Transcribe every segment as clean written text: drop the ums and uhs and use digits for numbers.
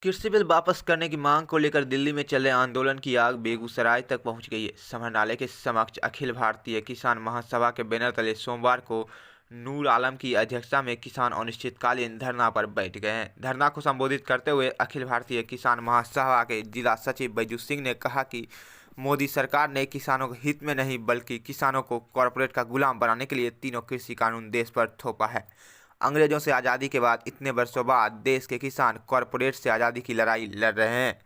कृषि बिल वापस करने की मांग को लेकर दिल्ली में चल रहे आंदोलन की आग बेगूसराय तक पहुंच गई है। समाहरणालय के समक्ष अखिल भारतीय किसान महासभा के बैनर तले सोमवार को नूर आलम की अध्यक्षता में किसान अनिश्चितकालीन धरना पर बैठ गए हैं। धरना को संबोधित करते हुए अखिल भारतीय किसान महासभा के जिला सचिव बैजू सिंह ने कहा कि मोदी सरकार ने किसानों के हित में नहीं बल्कि किसानों को कॉरपोरेट का गुलाम बनाने के लिए तीनों कृषि कानून देश पर थोपा है। अंग्रेजों से आज़ादी के बाद इतने वर्षों बाद देश के किसान कॉरपोरेट से आज़ादी की लड़ाई लड़ रहे हैं।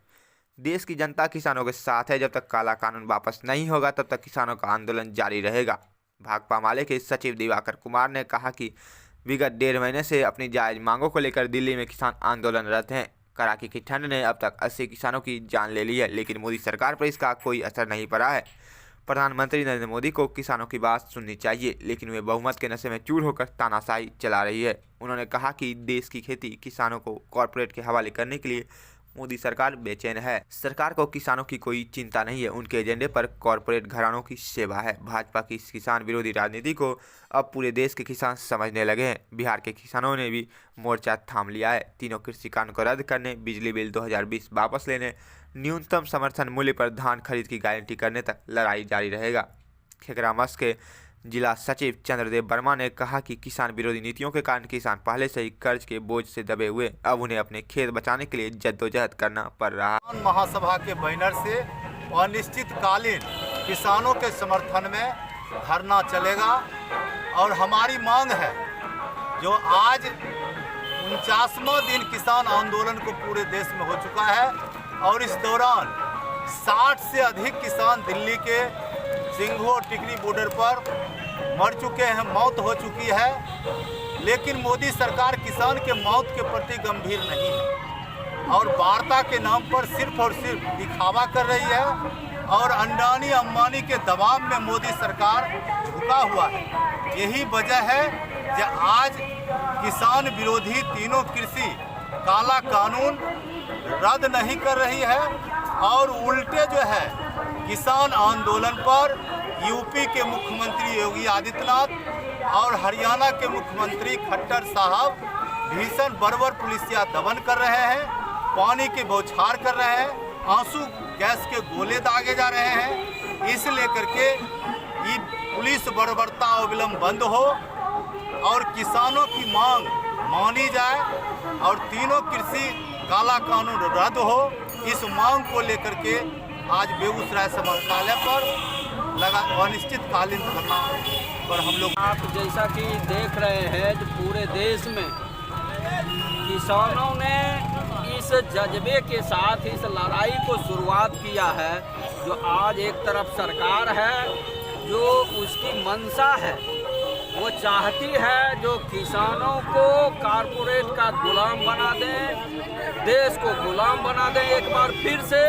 देश की जनता किसानों के साथ है। जब तक काला कानून वापस नहीं होगा तब तक किसानों का आंदोलन जारी रहेगा। भाकपा माले के सचिव दिवाकर कुमार ने कहा कि विगत 1.5 महीने से अपनी जायज मांगों को लेकर दिल्ली में किसान आंदोलनरत हैं। कड़ाके की ठंड ने अब तक 80 किसानों की जान ले ली है, लेकिन मोदी सरकार पर इसका कोई असर नहीं पड़ा है। प्रधानमंत्री नरेंद्र मोदी को किसानों की बात सुननी चाहिए, लेकिन वे बहुमत के नशे में चूर होकर तानाशाही चला रही है। उन्होंने कहा कि देश की खेती किसानों को कॉरपोरेट के हवाले करने के लिए मोदी सरकार बेचैन है। सरकार को किसानों की कोई चिंता नहीं है, उनके एजेंडे पर कॉरपोरेट घरानों की सेवा है। भाजपा की इस किसान विरोधी राजनीति को अब पूरे देश के किसान समझने लगे हैं। बिहार के किसानों ने भी मोर्चा थाम लिया है। तीनों कृषि कानून को रद्द करने, बिजली बिल 2020 वापस लेने, न्यूनतम समर्थन मूल्य पर धान खरीद की गारंटी करने तक लड़ाई जारी रहेगा। खेकरामस के जिला सचिव चंद्रदेव वर्मा ने कहा कि किसान विरोधी नीतियों के कारण किसान पहले से ही कर्ज के बोझ से दबे हुए, अब उन्हें अपने खेत बचाने के लिए जद्दोजहद करना पड़ रहा है। किसान महासभा के बैनर से अनिश्चितकालीन किसानों के समर्थन में धरना चलेगा और हमारी मांग है, जो आज 49वां दिन किसान आंदोलन को पूरे देश में हो चुका है और इस दौरान 60 से अधिक किसान दिल्ली के सिंघू और टिकरी बॉर्डर पर मर चुके हैं, मौत हो चुकी है। लेकिन मोदी सरकार किसान के मौत के प्रति गंभीर नहीं है और वार्ता के नाम पर सिर्फ और सिर्फ दिखावा कर रही है और अंडानी अंबानी के दबाव में मोदी सरकार झुका हुआ है। यही वजह है कि आज किसान विरोधी तीनों कृषि काला कानून रद्द नहीं कर रही है और उल्टे जो है किसान आंदोलन पर यूपी के मुख्यमंत्री योगी आदित्यनाथ और हरियाणा के मुख्यमंत्री खट्टर साहब भीषण बर्बर पुलिसिया दमन कर रहे हैं, पानी की बौछार कर रहे हैं, आंसू गैस के गोले दागे जा रहे हैं। इस लेकर के ये पुलिस बर्बरता अविलंब बंद हो और किसानों की मांग मानी जाए और तीनों कृषि काला कानून रद्द हो। इस मांग को लेकर के आज बेगूसराय समाहरणालय पर लगा अनिश्चितकालीन धरना पर हम लोग आप जैसा कि देख रहे हैं जो पूरे देश में किसानों ने इस जज्बे के साथ इस लड़ाई को शुरुआत किया है। जो आज एक तरफ सरकार है जो उसकी मंशा है, वो चाहती है जो किसानों को कारपोरेट का गुलाम बना दें, देश को गुलाम बना दें एक बार फिर से।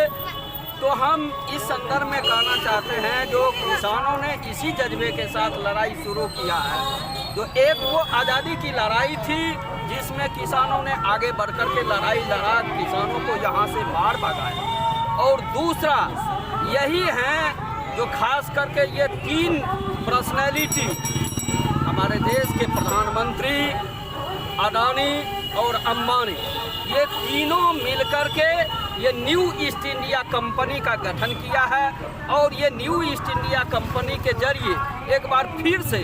तो हम इस संदर्भ में कहना चाहते हैं जो किसानों ने इसी जज्बे के साथ लड़ाई शुरू किया है। जो एक वो आज़ादी की लड़ाई थी जिसमें किसानों ने आगे बढ़कर के लड़ाई लड़ा, किसानों को यहाँ से मार भगाया। और दूसरा यही है जो खास करके ये तीन पर्सनैलिटी हमारे देश के प्रधानमंत्री अडानी और अंबानी, ये तीनों मिलकर के ये न्यू ईस्ट इंडिया कंपनी का गठन किया है और ये न्यू ईस्ट इंडिया कंपनी के जरिए एक बार फिर से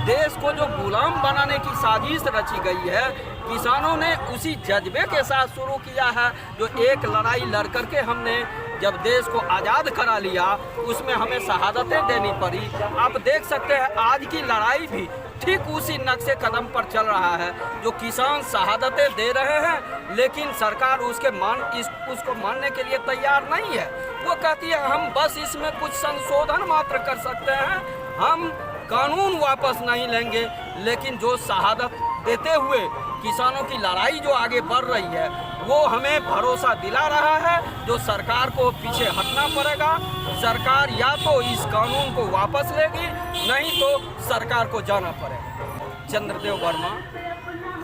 देश को जो गुलाम बनाने की साजिश रची गई है, किसानों ने उसी जज्बे के साथ शुरू किया है। जो एक लड़ाई लड़ करके हमने जब देश को आज़ाद करा लिया, उसमें हमें शहादतें देनी पड़ी। आप देख सकते हैं आज की लड़ाई भी ठीक उसी नक्शे कदम पर चल रहा है। जो किसान शहादतें दे रहे हैं लेकिन सरकार उसको मानने के लिए तैयार नहीं है। वो कहती है हम बस इसमें कुछ संशोधन मात्र कर सकते हैं, हम कानून वापस नहीं लेंगे। लेकिन जो शहादत देते हुए किसानों की लड़ाई जो आगे बढ़ रही है, वो हमें भरोसा दिला रहा है जो सरकार को पीछे हटना पड़ेगा। सरकार या तो इस कानून को वापस लेगी, नहीं तो सरकार को जाना पड़ेगा। चंद्रदेव वर्मा,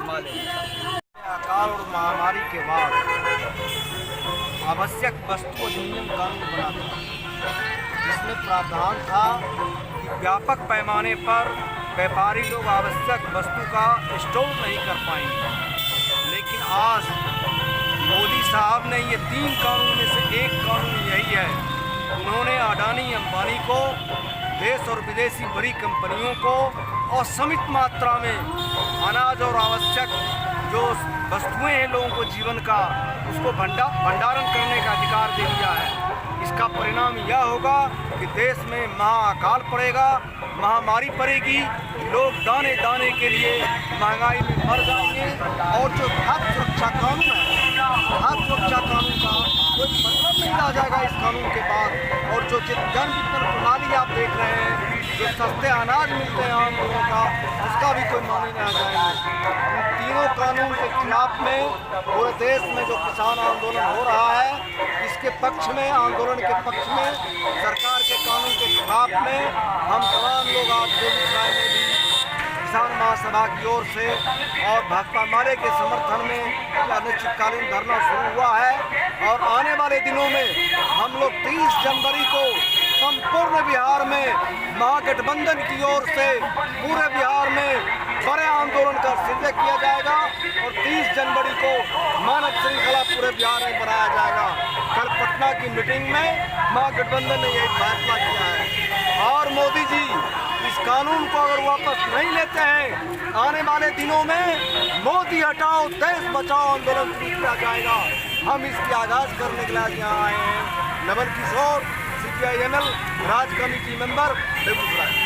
माले। अकाल और महामारी के बाद आवश्यक वस्तु अधिनियम कानून बना था, जिसमें प्रावधान था कि व्यापक पैमाने पर व्यापारी लोग आवश्यक वस्तु का स्टोर नहीं कर पाएंगे। लेकिन आज मोदी साहब ने ये 3 कानून में से एक कानून यही है, उन्होंने अडानी अंबानी को, देश और विदेशी बड़ी कंपनियों को असीमित मात्रा में अनाज और आवश्यक जो वस्तुएं हैं लोगों को जीवन का, उसको भंडारण करने का अधिकार दे दिया है। इसका परिणाम यह होगा कि देश में महाअकाल पड़ेगा, महामारी पड़ेगी, लोग दाने दाने के लिए महंगाई में मर जाएंगे। और जो खाद्य सुरक्षा कानून है, खाद्य सुरक्षा कानून का कोई मतलब नहीं रह जाएगा इस कानून के बाद। और जो जन वितरण प्रणाली आप देख रहे हैं, जो सस्ते अनाज मिलते हैं आम लोगों का, उसका भी कोई मानी नहीं आ जाएगा। इन तीनों कानून के खिलाफ में पूरे देश में जो किसान आंदोलन हो रहा है, इसके पक्ष में, आंदोलन के पक्ष में, सरकार के कानून के खिलाफ में हम तमाम लोग आज बेगूसराय में भी किसान महासभा की ओर से और भाकपा माले के समर्थन में अनिश्चितकालीन धरना शुरू हुआ है। और आने वाले दिनों में हम लोग 30 जनवरी को संपूर्ण बिहार में महागठबंधन की ओर से पूरे बिहार में बड़े आंदोलन का सिलसिला किया जाएगा और 30 जनवरी को मानव श्रृंखला पूरे बिहार में बनाया जाएगा। कल पटना की मीटिंग में महागठबंधन ने यही फैसला किया है। और मोदी जी इस कानून को अगर वापस नहीं लेते हैं, आने वाले दिनों में मोदी हटाओ देश बचाओ आंदोलन शुरू किया जाएगा। हम इसकी आगाज करने के लिए यहाँ आए हैं। नवल किशोर, CPI ML, राज कमेटी मेंबर, बेगूसराय।